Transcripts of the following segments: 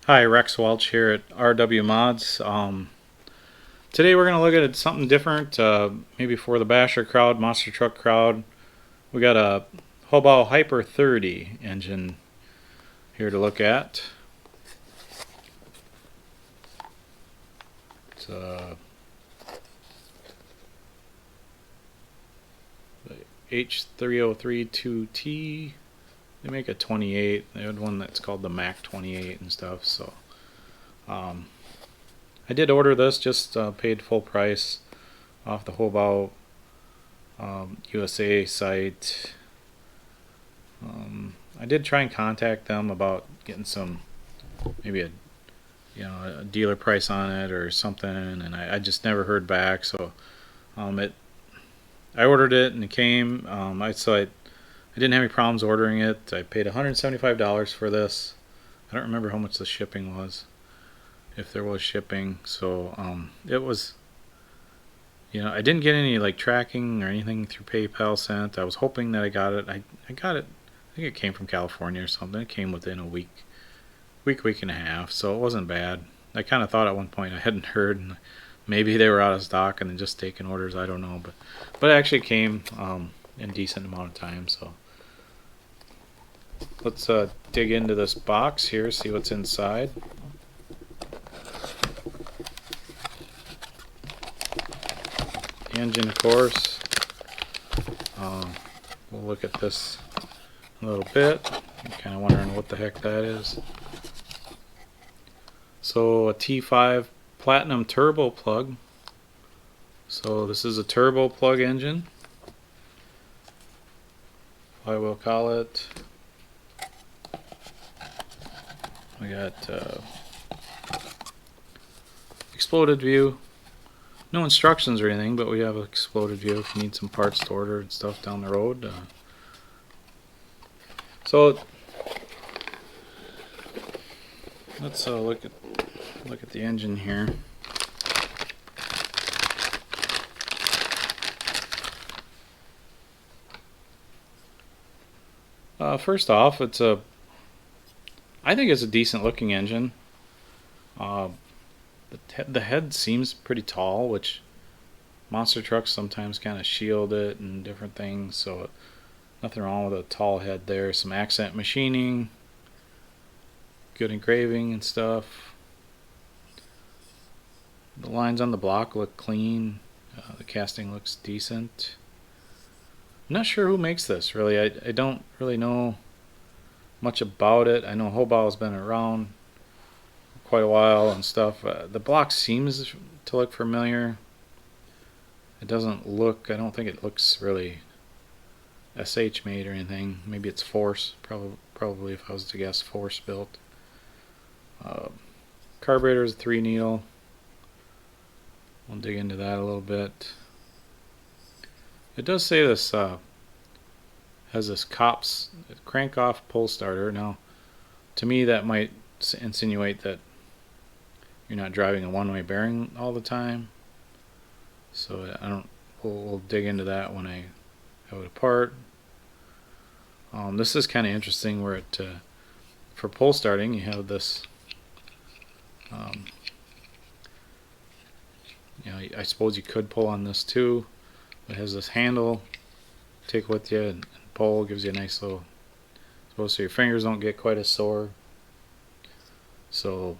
Hi, Rex Welch here at RW Mods. Today we're going to look at something different, maybe for the basher crowd, monster truck crowd. We got a Hobao Hyper 30 engine here to look at. It's the H3032T. They make a 28. They had one that's called the Mac 28 and stuff. So I did order this, just paid full price off the Hobao USA site. I did try and contact them about getting some, maybe a dealer price on it or something, and I just never heard back. So I ordered it and it came. I didn't have any problems ordering it. I paid $175 for this. I don't remember how much the shipping was, if there was shipping. So it was, I didn't get any like tracking or anything through PayPal sent. I was hoping that I got it. I got it. I think it came from California or something. It came within a week and a half. So it wasn't bad. I kind of thought at one point I hadn't heard, and maybe they were out of stock and just taking orders. I don't know, but it actually came in a decent amount of time. So let's dig into this box here, see what's inside. The engine, of course. We'll look at this a little bit. You're kind of wondering what the heck that is. So a T5 Platinum turbo plug. So this is a turbo plug engine, I will call it. We got exploded view. No instructions or anything, but we have an exploded view if you need some parts to order and stuff down the road. So let's look at the engine here. First off, I think it's a decent looking engine. The head seems pretty tall, which monster trucks sometimes kind of shield it and different things, so nothing wrong with a tall head there. Some accent machining, good engraving and stuff. The lines on the block look clean. The casting looks decent. I'm not sure who makes this, really. I don't really know much about it. I know Hobao's been around quite a while and stuff. The block seems to look familiar. It doesn't look, I don't think it looks really SH made or anything. Maybe it's Force, probably if I was to guess, Force built. Carburetor is a 3 needle. We'll dig into that a little bit. It does say this has this COPS crank off pull starter. Now, to me that might insinuate that you're not driving a one-way bearing all the time. So I don't. We'll dig into that when I have it apart. This is kind of interesting, where it for pull starting you have this. I suppose you could pull on this too. It has this handle, take with you and pull. Gives you a nice little, so your fingers don't get quite as sore. So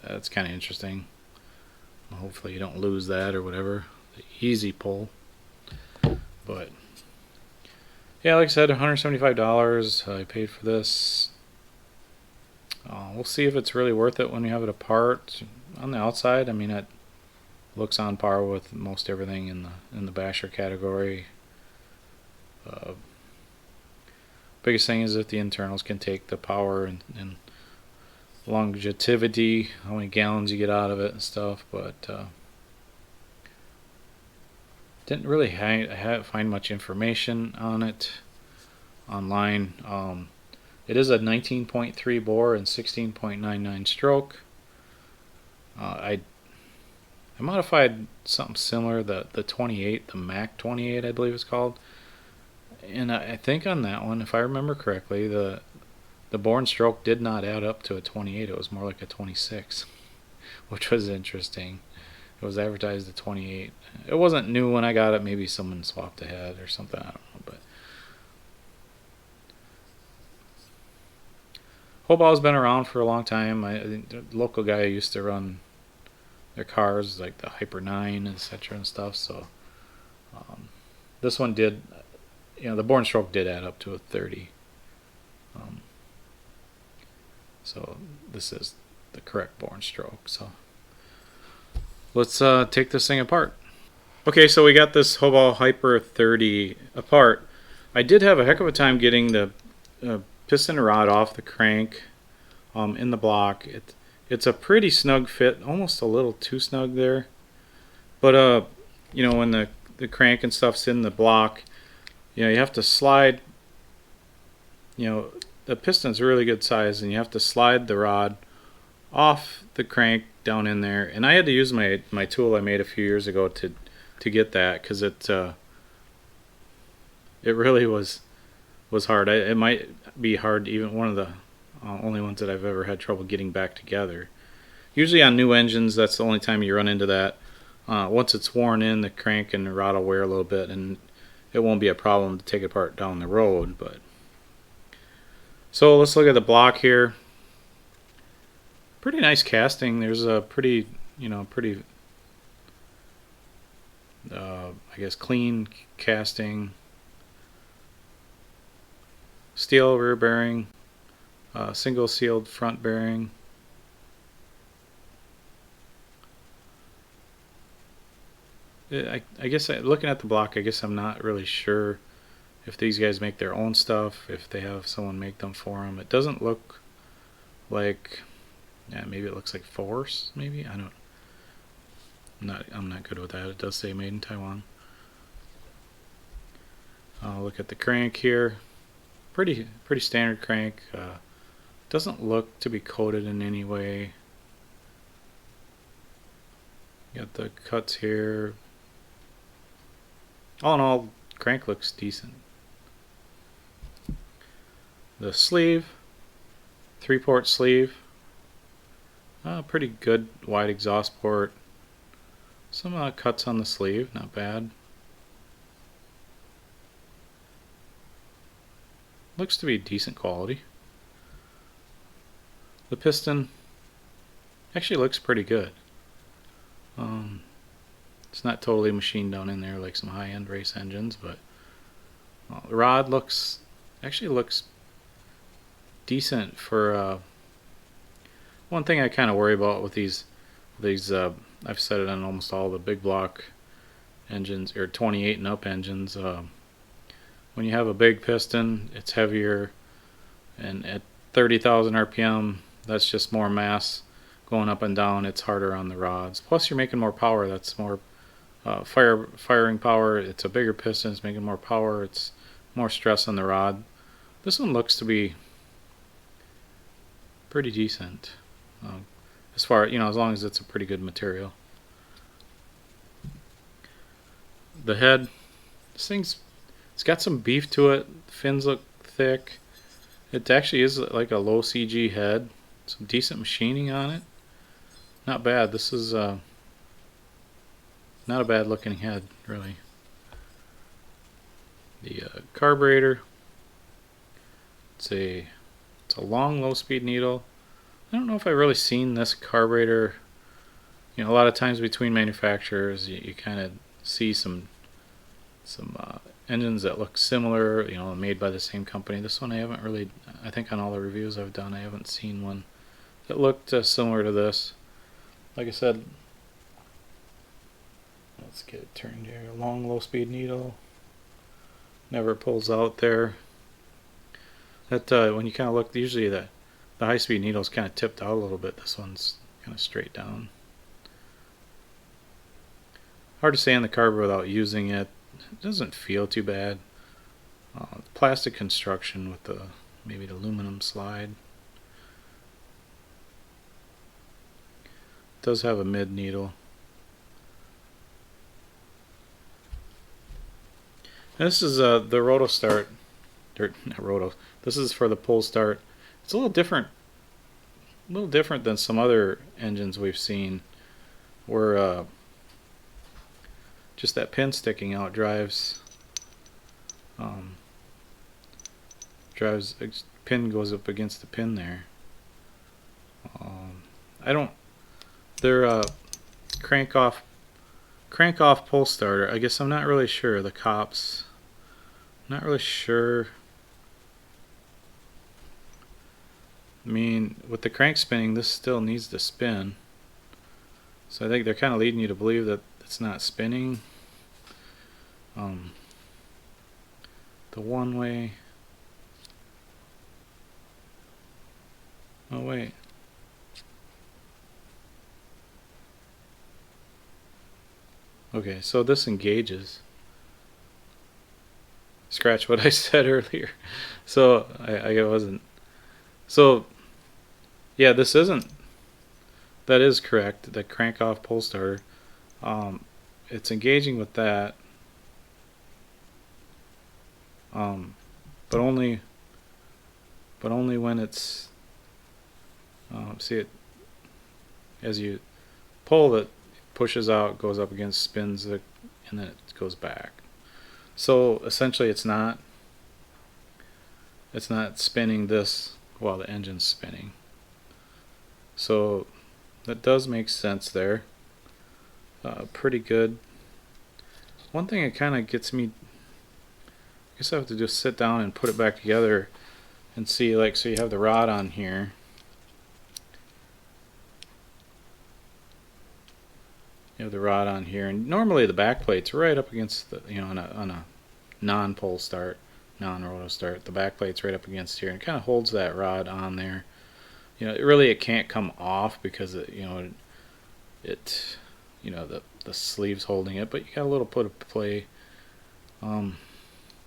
that's kind of interesting. Hopefully you don't lose that or whatever. The easy pull. But yeah, like I said, $175 I paid for this. We'll see if it's really worth it when we have it apart. On the outside, I mean, it looks on par with most everything in the basher category. Biggest thing is that the internals can take the power and longevity, how many gallons you get out of it and stuff, but didn't really find much information on it online. It is a 19.3 bore and 16.99 stroke. I modified something similar, the 28, the Mac 28 I believe it's called, and I think on that one, if I remember correctly, the the bore and stroke did not add up to a 28. It was more like a 26, which was interesting. It was advertised at 28. It wasn't new when I got it. Maybe someone swapped ahead or something. I don't know. But Hobao's been around for a long time. I think the local guy used to run their cars, like the Hyper 9, etc. and stuff. So this one did, the bore and stroke did add up to a 30. So this is the correct bore and stroke. So let's take this thing apart. Okay, so we got this Hobao Hyper 30 apart. I did have a heck of a time getting the piston rod off the crank in the block. It's a pretty snug fit, almost a little too snug there. But when the crank and stuff's in the block, you have to slide. The piston's a really good size, and you have to slide the rod off the crank down in there. And I had to use my tool I made a few years ago to get that, because it really was hard. It might be hard, even one of the only ones that I've ever had trouble getting back together. Usually on new engines, that's the only time you run into that. Once it's worn in, the crank and the rod will wear a little bit, and it won't be a problem to take it apart down the road. But so let's look at the block here. Pretty nice casting. There's a pretty I guess clean casting. Steel rear bearing, single sealed front bearing. I guess looking at the block, I guess I'm not really sure if these guys make their own stuff, if they have someone make them for them. It doesn't look like, maybe it looks like Force, maybe? I don't, I'm not good with that. It does say made in Taiwan. I'll look at the crank here. Pretty standard crank. Doesn't look to be coated in any way. Got the cuts here. All in all, crank looks decent. The sleeve, 3-port sleeve. Pretty good wide exhaust port. Some cuts on the sleeve, not bad. Looks to be decent quality. The piston actually looks pretty good. It's not totally machined down in there like some high-end race engines, but the rod actually looks decent for one thing I kind of worry about with these I've said it on almost all the big block engines, or 28 and up engines. When you have a big piston, it's heavier, and at 30,000 RPM, that's just more mass going up and down. It's harder on the rods. Plus, you're making more power. That's more firing power. It's a bigger piston. It's making more power. It's more stress on the rod. This one looks to be pretty decent, as far as long as it's a pretty good material. The head, it's got some beef to it. The fins look thick. It actually is like a low CG head. Some decent machining on it. Not bad. This is not a bad looking head, really. The carburetor. It's a long low speed needle. I don't know if I've really seen this carburetor. A lot of times between manufacturers, you kind of see some engines that look similar, made by the same company. This one I haven't really, I think on all the reviews I've done, I haven't seen one that looked similar to this. Like I said, let's get it turned here. Long low speed needle. Never pulls out there. That when you kind of look, usually the high speed needle is kind of tipped out a little bit. This one's kind of straight down. Hard to say on the carburetor without using it. It doesn't feel too bad. Plastic construction with maybe the aluminum slide. It does have a mid needle. And this is the roto start. Not roto. This is for the pull start. It's a little different than some other engines we've seen, where just that pin sticking out drives pin goes up against the pin there. I don't. They're crank off pull starter. I guess I'm not really sure. The cops. Not really sure. I mean, with the crank spinning, this still needs to spin. So I think they're kind of leading you to believe that it's not spinning. The one way. Oh wait. Okay, so this engages. Scratch what I said earlier. So I wasn't. So yeah, this isn't. That is correct. The crank off pull starter. It's engaging with that. But only when it's. See it as you pull it, pushes out, goes up against, spins it, and then it goes back. So essentially, it's not spinning this while the engine's spinning. So that does make sense there. Pretty good. One thing that kind of gets me, I guess I have to just sit down and put it back together and see, like, so you have the rod on here. You have the rod on here, and normally the back plate's right up against the, on a non-pull start, non-roto start, the back plate's right up against here, and it kind of holds that rod on there. It can't come off because the sleeve's holding it, but you got a little put of play.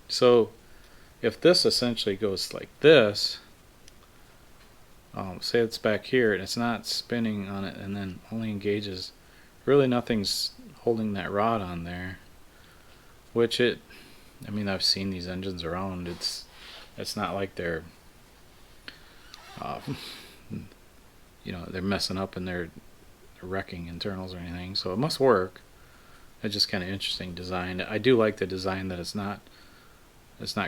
So if this essentially goes like this, say it's back here and it's not spinning on it, and then only engages. Really nothing's holding that rod on there, which I've seen these engines around. It's not like they're they're messing up and they're wrecking internals or anything, so it must work. It's just kind of interesting design. I do like the design that it's not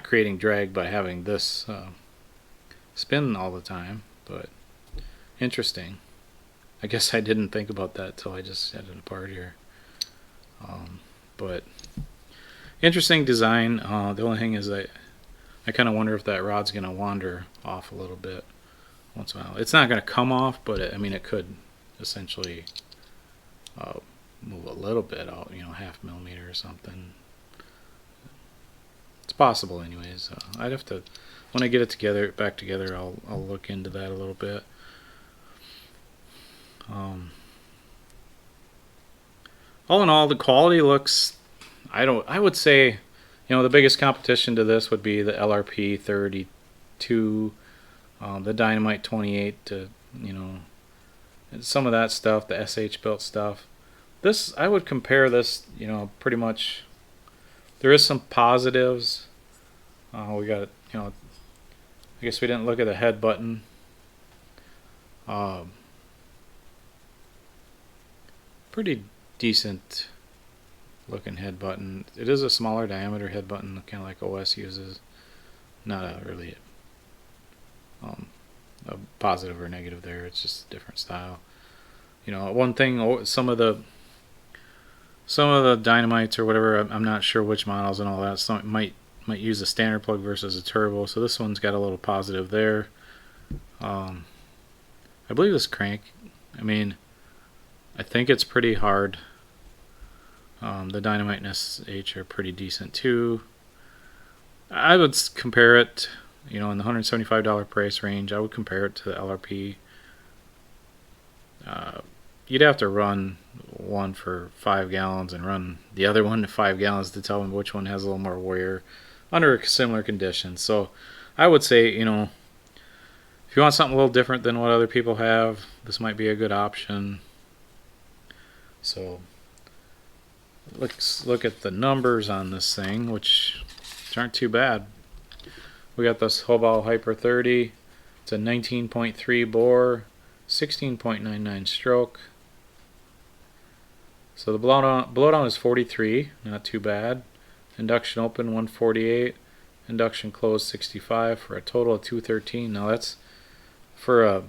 creating drag by having this spin all the time, but interesting. I guess I didn't think about that till I just set it apart here. But interesting design. The only thing is I kind of wonder if that rod's going to wander off a little bit once in a while. It's not going to come off, but it could essentially move a little bit out, half millimeter or something. It's possible anyways. I'd have to, when I get it back together, I'll look into that a little bit. All in all, the quality looks, I would say, the biggest competition to this would be the LRP 32, the Dynamite 28, some of that stuff, the SH built stuff. This, I would compare this, pretty much. There is some positives. We got, I guess we didn't look at the head button. Pretty decent looking head button. It is a smaller diameter head button, kind of like OS uses. Not a really a positive or negative there. It's just a different style. One thing, some of the Dynamites or whatever, I'm not sure which models and all that. Some might use a standard plug versus a turbo. So this one's got a little positive there. I believe this crank, I think it's pretty hard. The Dynamite and SH are pretty decent too. I would compare it, in the $175 price range, I would compare it to the LRP. You'd have to run one for 5 gallons and run the other one to 5 gallons to tell them which one has a little more wear under similar conditions. So I would say, if you want something a little different than what other people have, this might be a good option. So let's look at the numbers on this thing, which aren't too bad. We got this Hobao Hyper 30, It's a 19.3 bore, 16.99 stroke. So the blowdown is 43, not too bad. Induction open 148, induction closed 65 for a total of 213. Now that's for a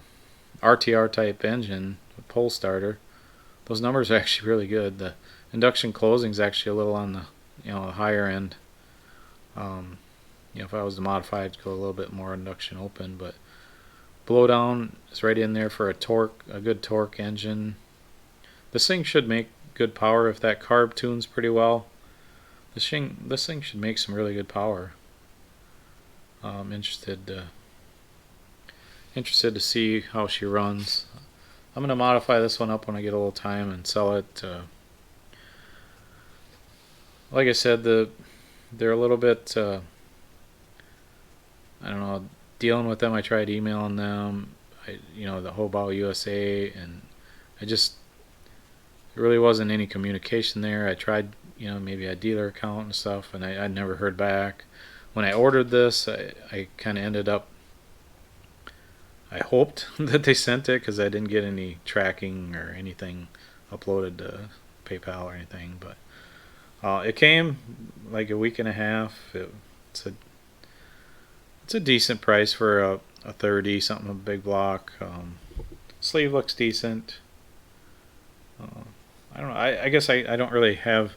RTR type engine, a pole starter. Those numbers are actually really good. The induction closing is actually a little on the higher end. If I was to modify it, to go a little bit more induction open, but blowdown is right in there for a good torque engine. This thing should make good power if that carb tunes pretty well. This thing should make some really good power. I'm interested to see how she runs. I'm going to modify this one up when I get a little time and sell it. Like I said, they're a little bit, I don't know, dealing with them. I tried emailing them, the Hobao USA, and there really wasn't any communication there. I tried, maybe a dealer account and stuff, and I never heard back. When I ordered this, I kind of ended up, I hoped that they sent it because I didn't get any tracking or anything uploaded to PayPal or anything, but it came like a week and a half. It's a decent price for a 30 something, a big block. Sleeve looks decent. I don't know. I guess I don't really have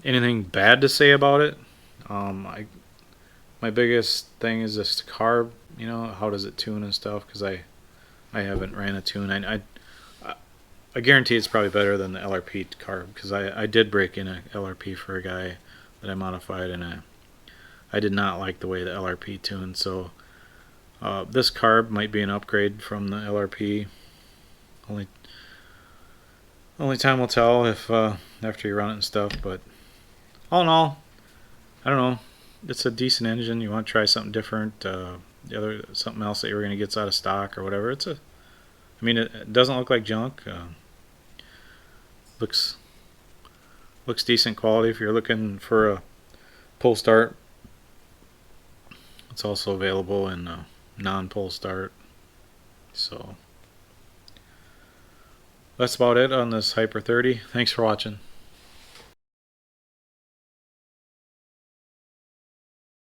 anything bad to say about it. My biggest thing is this carb. How does it tune and stuff? Because I haven't ran a tune. I guarantee it's probably better than the LRP carb, because I did break in a LRP for a guy that I modified, and I did not like the way the LRP tuned. So this carb might be an upgrade from the LRP. Only time will tell if after you run it and stuff. But all in all, I don't know. It's a decent engine. You want to try something different, something else that you're going to get out of stock or whatever. It doesn't look like junk. Looks decent quality if you're looking for a pull start. It's also available in non-pull start. So that's about it on this Hyper 30. Thanks for watching.